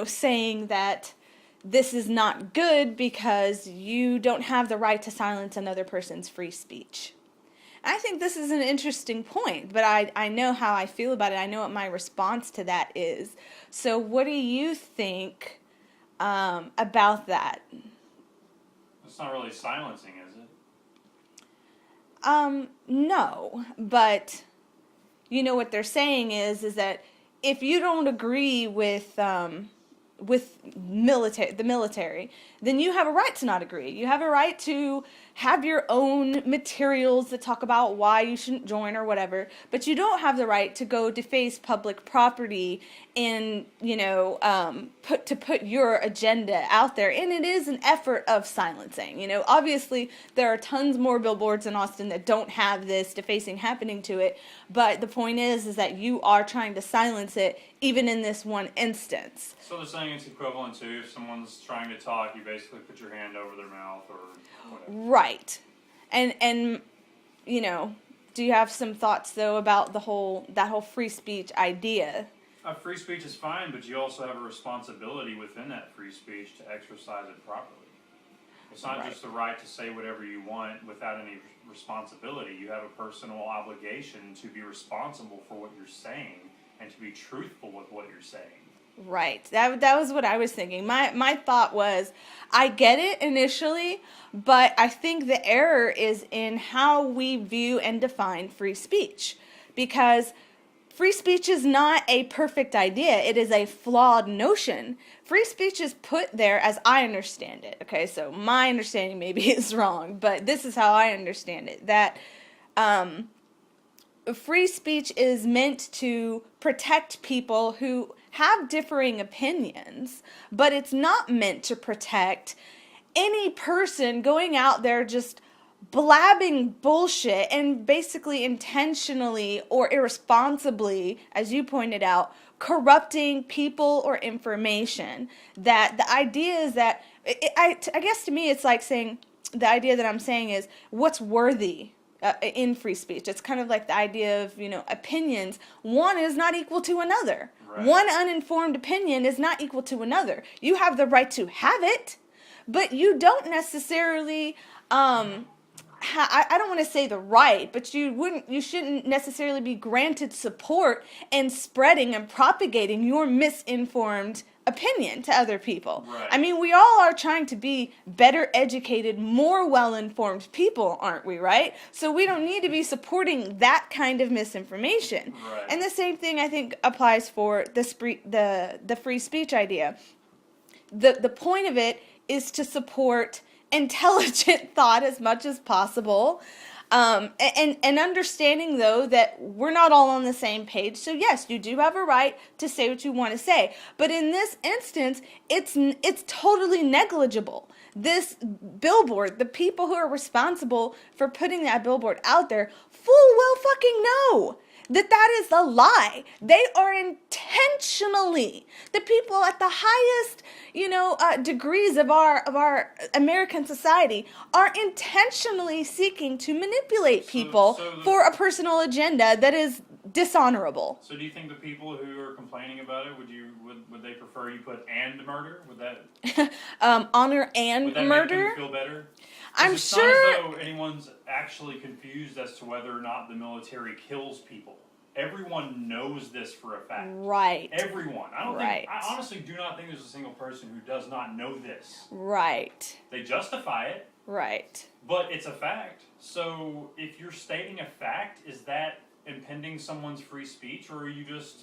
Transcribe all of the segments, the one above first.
saying that this is not good because you don't have the right to silence another person's free speech. I think this is an interesting point, but I know how I feel about it. I know what my response to that is. So what do you think about that? It's not really silencing, is it? No, but what they're saying is that if you don't agree with the military, then you have a right to not agree. You have a right to have your own materials that talk about why you shouldn't join or whatever, but you don't have the right to go deface public property and, put your agenda out there. And it is an effort of silencing. Obviously there are tons more billboards in Austin that don't have this defacing happening to it, but the point is that you are trying to silence it even in this one instance. So they're saying it's equivalent to if someone's trying to talk, you basically put your hand over their mouth or whatever. Right. And do you have some thoughts though about that whole free speech idea? Free speech is fine, but you also have a responsibility within that free speech to exercise it properly. It's not just the right to say whatever you want without any responsibility. You have a personal obligation to be responsible for what you're saying and to be truthful with what you're saying. Right. That was what I was thinking. My thought was, I get it initially, but I think the error is in how we view and define free speech. Because free speech is not a perfect idea. It is a flawed notion. Free speech is put there as I understand it. Okay, so my understanding maybe is wrong, but this is how I understand it. That free speech is meant to protect people who have differing opinions, but it's not meant to protect any person going out there just blabbing bullshit and basically intentionally or irresponsibly, as you pointed out, corrupting people or information. That the idea is that, I guess to me it's like saying, the idea that I'm saying is what's worthy in free speech. It's kind of like the idea of, opinions. One is not equal to another. Right. One uninformed opinion is not equal to another. You have the right to have it, but you don't necessarily, I don't want to say the right, but you shouldn't necessarily be granted support in spreading and propagating your misinformed opinion to other people. Right. I mean, we all are trying to be better educated, more well-informed people, aren't we, right? So we don't need to be supporting that kind of misinformation. Right. And the same thing, I think, applies for the free speech idea. The point of it is to support intelligent thought as much as possible. And understanding, though, that we're not all on the same page. So, yes, you do have a right to say what you want to say. But in this instance, it's totally negligible. This billboard, the people who are responsible for putting that billboard out there, full well fucking know that is a lie. They are intentionally, the people at the highest, degrees of our American society are intentionally seeking to manipulate people for a personal agenda that is dishonorable. So do you think the people who are complaining about it, would they prefer you put "and murder"? Would that honor and would that murder? make them feel better? I'm sure. It's not as though anyone's actually confused as to whether or not the military kills people. Everyone knows this for a fact. Right. Everyone. I honestly do not think there's a single person who does not know this. Right. They justify it. Right. But it's a fact. So if you're stating a fact, is that impeding someone's free speech, or are you just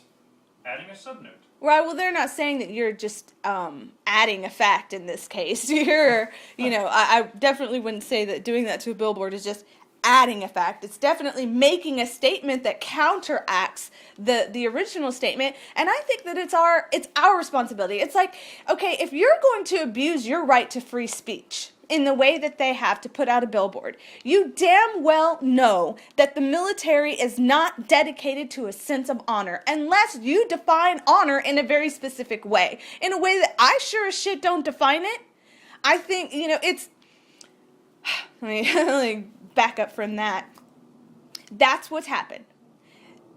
adding a subnote? Right, well, they're not saying that you're just adding a fact in this case. I definitely wouldn't say that doing that to a billboard is just adding a fact. It's definitely making a statement that counteracts the original statement. And I think that it's our responsibility. It's like, okay, if you're going to abuse your right to free speech in the way that they have to put out a billboard, you damn well know that the military is not dedicated to a sense of honor unless you define honor in a very specific way, in a way that I sure as shit don't define it. I think, it's, let me back up from that. That's what's happened.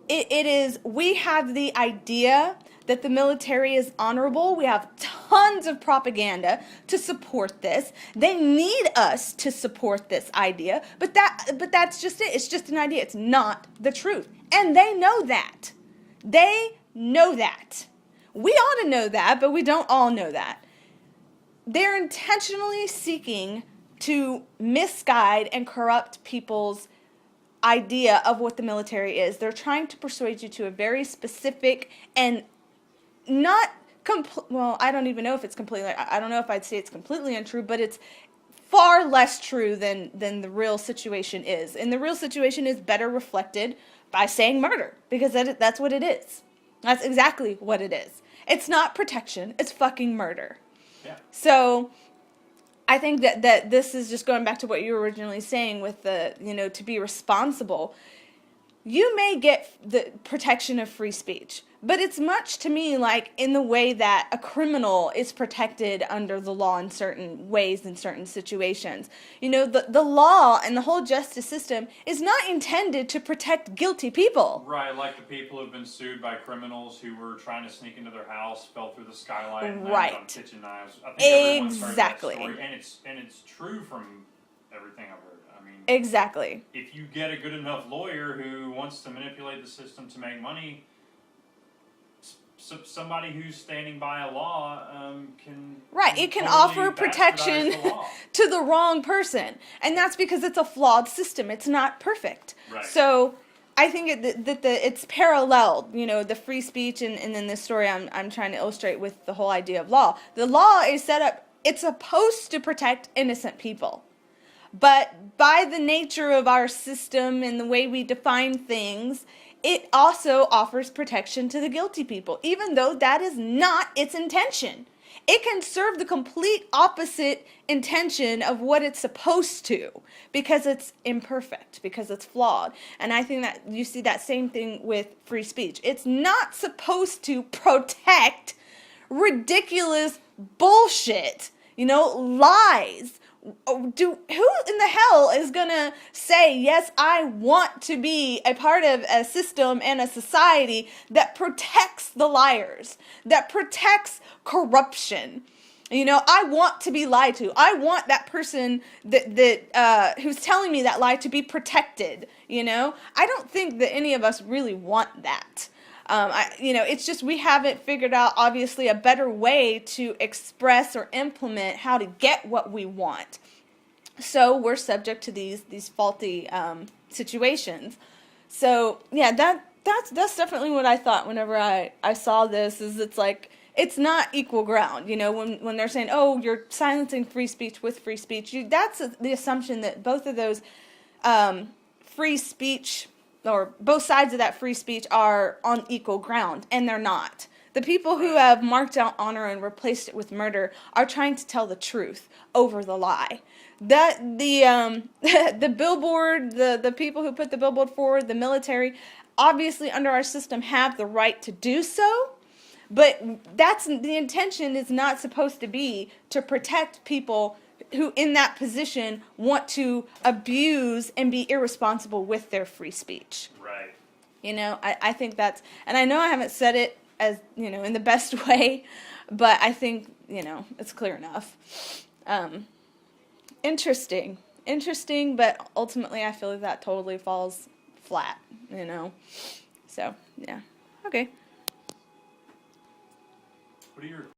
It is, we have the idea that the military is honorable. We have tons of propaganda to support this. They need us to support this idea, but that's just it. It's just an idea. It's not the truth. And they know that. They know that. We ought to know that, but we don't all know that. They're intentionally seeking to misguide and corrupt people's idea of what the military is. They're trying to persuade you to a very specific and not well, I don't even know if it's completely, I don't know if I'd say it's completely untrue, but it's far less true than the real situation is. And the real situation is better reflected by saying murder, because that's what it is. That's exactly what it is. It's not protection, it's fucking murder. Yeah. So I think that this is just going back to what you were originally saying with the, to be responsible. You may get the protection of free speech, but it's much to me like in the way that a criminal is protected under the law in certain ways, in certain situations. The law and the whole justice system is not intended to protect guilty people. Right, like the people who've been sued by criminals who were trying to sneak into their house, fell through the skylight, and landed on kitchen knives. I think everyone's heard that story, and it's true from everything I've heard. Exactly. If you get a good enough lawyer who wants to manipulate the system to make money, somebody who's standing by a law can... Right, it can totally offer protection to the wrong person. And that's because it's a flawed system. It's not perfect. Right. So I think it's paralleled, the free speech and then this story I'm trying to illustrate with the whole idea of law. The law is set up, it's supposed to protect innocent people. But by the nature of our system and the way we define things, it also offers protection to the guilty people, even though that is not its intention. It can serve the complete opposite intention of what it's supposed to, because it's imperfect, because it's flawed. And I think that you see that same thing with free speech. It's not supposed to protect ridiculous bullshit, lies. Who in the hell is gonna say, yes, I want to be a part of a system and a society that protects the liars, that protects corruption? I want to be lied to. I want that person that who's telling me that lie to be protected. I don't think that any of us really want that. It's just we haven't figured out, obviously, a better way to express or implement how to get what we want. So we're subject to these faulty situations. So yeah, that's definitely what I thought whenever I saw this. Is it's like it's not equal ground. When they're saying, oh, you're silencing free speech with free speech, that's the assumption that both of those free speech, or both sides of that free speech, are on equal ground, and they're not. The people who have marked out honor and replaced it with murder are trying to tell the truth over the lie. That the Billboard, the people who put the Billboard forward, the military, obviously under our system have the right to do so, but the intention is not supposed to be to protect people who in that position want to abuse and be irresponsible with their free speech. Right. I think that's, and I know I haven't said it as, in the best way, but I think, it's clear enough. Interesting, but ultimately I feel like that totally falls flat, So, yeah. Okay. What are your